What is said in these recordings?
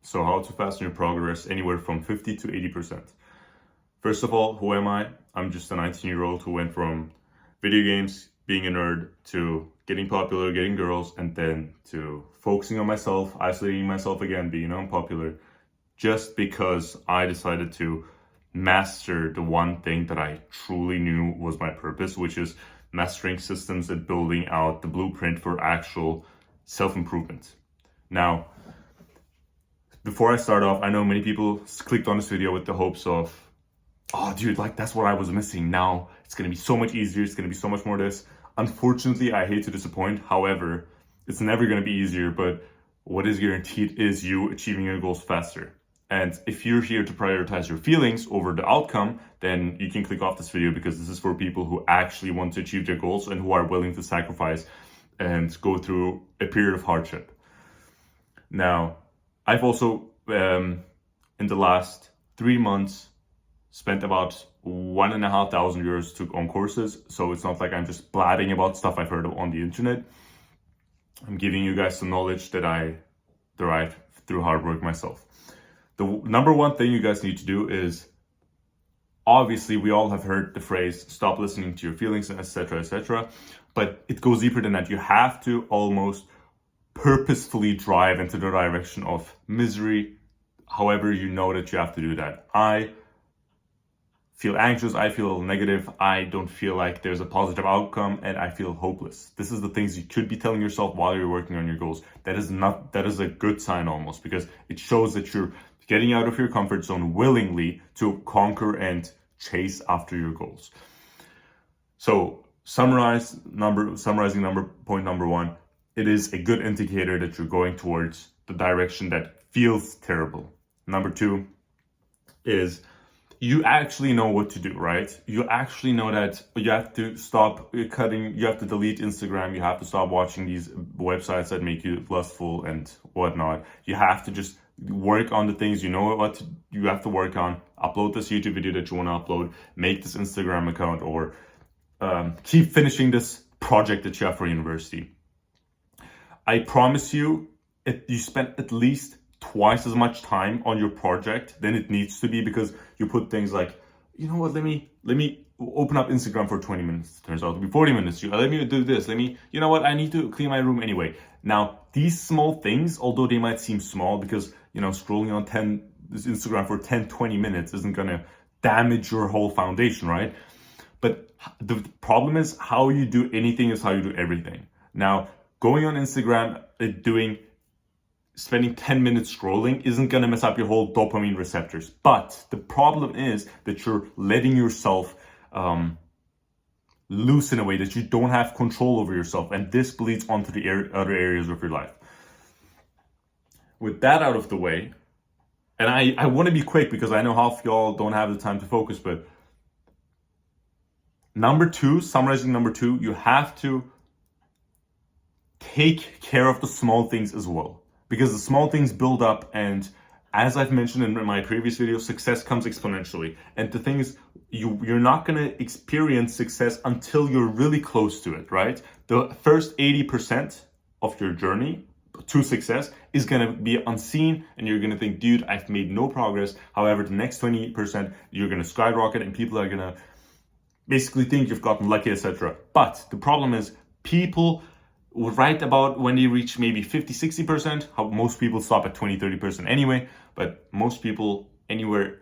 So how to fasten your progress anywhere from 50 to 80%. First of all, who am I? I'm just a 19-year-old who went from video games, being a nerd, to getting popular, getting girls, and then to focusing on myself, isolating myself again, being unpopular, just because I decided to master the one thing that I truly knew was my purpose, which is mastering systems and building out the blueprint for actual self-improvement. Now, before I start off, I know many people clicked on this video with the hopes of, oh dude, like that's what I was missing. Now it's gonna be so much easier, it's gonna be so much more this. Unfortunately, I hate to disappoint. However, it's never gonna be easier, but what is guaranteed is you achieving your goals faster. And if you're here to prioritize your feelings over the outcome, then you can click off this video, because this is for people who actually want to achieve their goals and who are willing to sacrifice and go through a period of hardship. Now, I've also, in the last 3 months, spent about €1,500 on courses. So it's not like I'm just blabbing about stuff I've heard on the internet. I'm giving you guys some knowledge that I derived through hard work myself. The number one thing you guys need to do is, obviously we all have heard the phrase, stop listening to your feelings, etc., etc. But it goes deeper than that. You have to almost purposefully drive into the direction of misery. However, you know that you have to do that. I feel anxious, I feel negative, I don't feel like there's a positive outcome, and I feel hopeless. This is the things you could be telling yourself while you're working on your goals. That is a good sign almost, because it shows that you're getting out of your comfort zone willingly to conquer and chase after your goals. So summarizing point number one, it is a good indicator that you're going towards the direction that feels terrible. Number two is you actually know what to do, right? You actually know that you have to stop cutting, you have to delete Instagram, you have to stop watching these websites that make you lustful and whatnot. You have to just work on the things you know what you have to work on. Upload this YouTube video that you want to upload, make this Instagram account, or keep finishing this project that you have for university. I promise you, you spend at least twice as much time on your project than it needs to be, because you put things like, you know what, let me open up Instagram for 20 minutes. Turns out to be 40 minutes. Let me do this. You know what, I need to clean my room anyway. Now, these small things, although they might seem small, because, scrolling on this Instagram for 10, 20 minutes isn't going to damage your whole foundation, right? But the problem is, how you do anything is how you do everything. Now, going on Instagram, spending 10 minutes scrolling isn't going to mess up your whole dopamine receptors. But the problem is that you're letting yourself loose in a way that you don't have control over yourself. And this bleeds onto the other areas of your life. With that out of the way, and I want to be quick because I know half of y'all don't have the time to focus, but summarizing number two, you have to take care of the small things as well. Because the small things build up, and as I've mentioned in my previous video, success comes exponentially. And the thing is, you're not going to experience success until you're really close to it, right? The first 80% of your journey to success is going to be unseen, and you're going to think, dude, I've made no progress. However, the next 20%, you're going to skyrocket, and people are going to basically think you've gotten lucky, etc. But the problem is, people right about when they reach maybe 50-60%, how most people stop at 20-30% anyway, but most people anywhere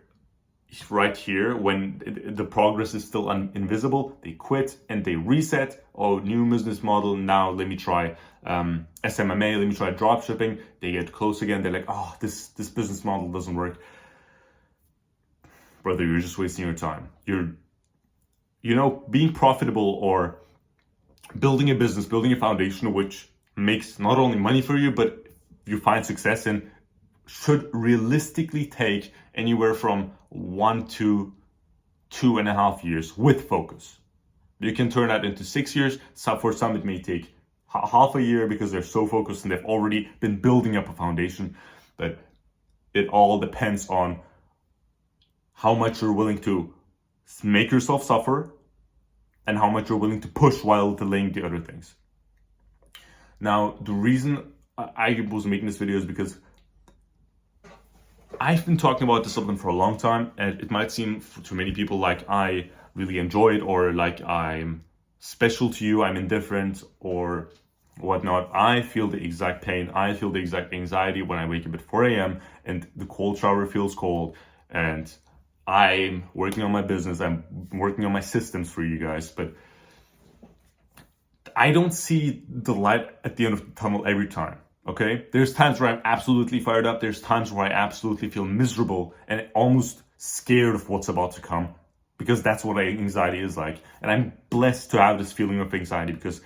right here, when the progress is still invisible, they quit and they reset. Oh, new business model, now let me try SMMA, let me try drop shipping. They get close again, they're like, oh, this business model doesn't work. Brother, you're just wasting your time. Being profitable or building a business, building a foundation which makes not only money for you, but you find success in, should realistically take anywhere from 1 to 2.5 years with focus. You can turn that into 6 years. So for some, it may take half a year because they're so focused and they've already been building up a foundation. But it all depends on how much you're willing to make yourself suffer and how much you're willing to push while delaying the other things. Now, the reason I was making this video is because I've been talking about discipline for a long time, and it might seem to many people like I really enjoy it, or like I'm special to you, I'm indifferent, or whatnot. I feel the exact pain. I feel the exact anxiety when I wake up at 4 a.m. and the cold shower feels cold, and I'm working on my business. I'm working on my systems for you guys, but I don't see the light at the end of the tunnel every time. Okay, there's times where I'm absolutely fired up. There's times where I absolutely feel miserable and almost scared of what's about to come, because that's what anxiety is like. And I'm blessed to have this feeling of anxiety because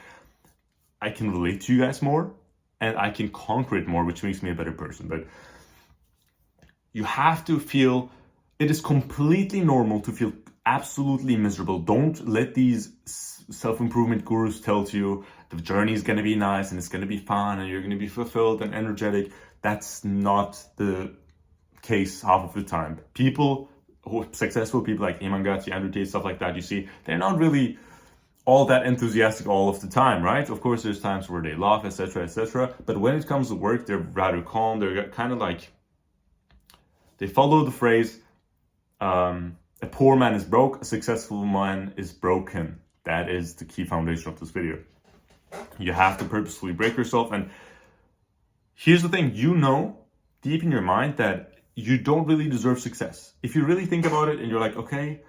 I can relate to you guys more and I can conquer it more, which makes me a better person. But you have to feel, it is completely normal to feel absolutely miserable. Don't let these self-improvement gurus tell you the journey is going to be nice and it's going to be fun and you're going to be fulfilled and energetic. That's not the case half of the time. People successful people like Iman Gatti, Andrew Tate, stuff like that, you see, they're not really all that enthusiastic all of the time, right? Of course, there's times where they laugh, etc., etc. But when it comes to work, they're rather calm. They're kind of like, they follow the phrase, a poor man is broke, a successful man is broken. That is the key foundation of this video. You have to purposefully break yourself. And here's the thing, you know deep in your mind that you don't really deserve success. If you really think about it and you're like, okay,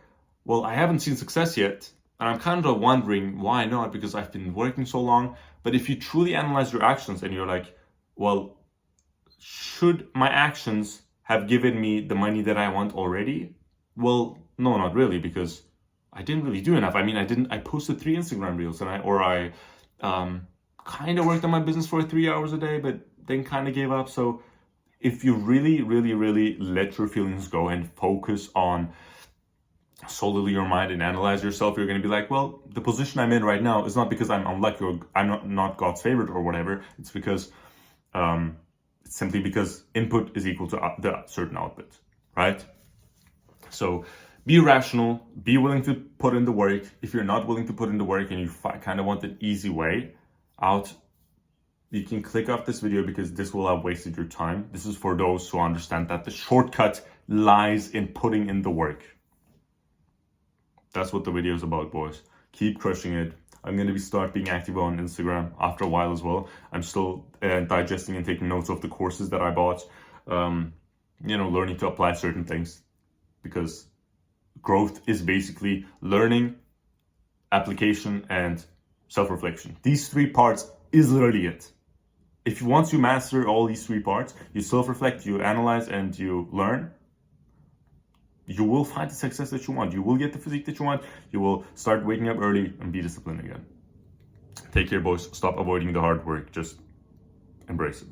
well, I haven't seen success yet, and I'm kind of wondering why not, because I've been working so long. But if you truly analyze your actions and you're like, well, should my actions have given me the money that I want already? Well, no, not really, because I didn't really do enough. I mean, I posted 3 Instagram reels and I kind of worked on my business for 3 hours a day, but then kind of gave up. So if you really, really, really let your feelings go and focus on solely your mind and analyze yourself, you're going to be like, well, the position I'm in right now is not because I'm unlucky or I'm not God's favorite or whatever. It's because, it's simply because input is equal to the certain output, right? So be rational, be willing to put in the work. If you're not willing to put in the work and you kind of want an easy way out, you can click off this video because this will have wasted your time. This is for those who understand that the shortcut lies in putting in the work. That's what the video is about, boys. Keep crushing it. I'm going to start being active on Instagram after a while as well. I'm still digesting and taking notes of the courses that I bought. Learning to apply certain things, because growth is basically learning, application, and self-reflection. These 3 parts is literally it. If once you master all these 3 parts, you self-reflect, you analyze, and you learn, you will find the success that you want. You will get the physique that you want. You will start waking up early and be disciplined again. Take care, boys. Stop avoiding the hard work. Just embrace it.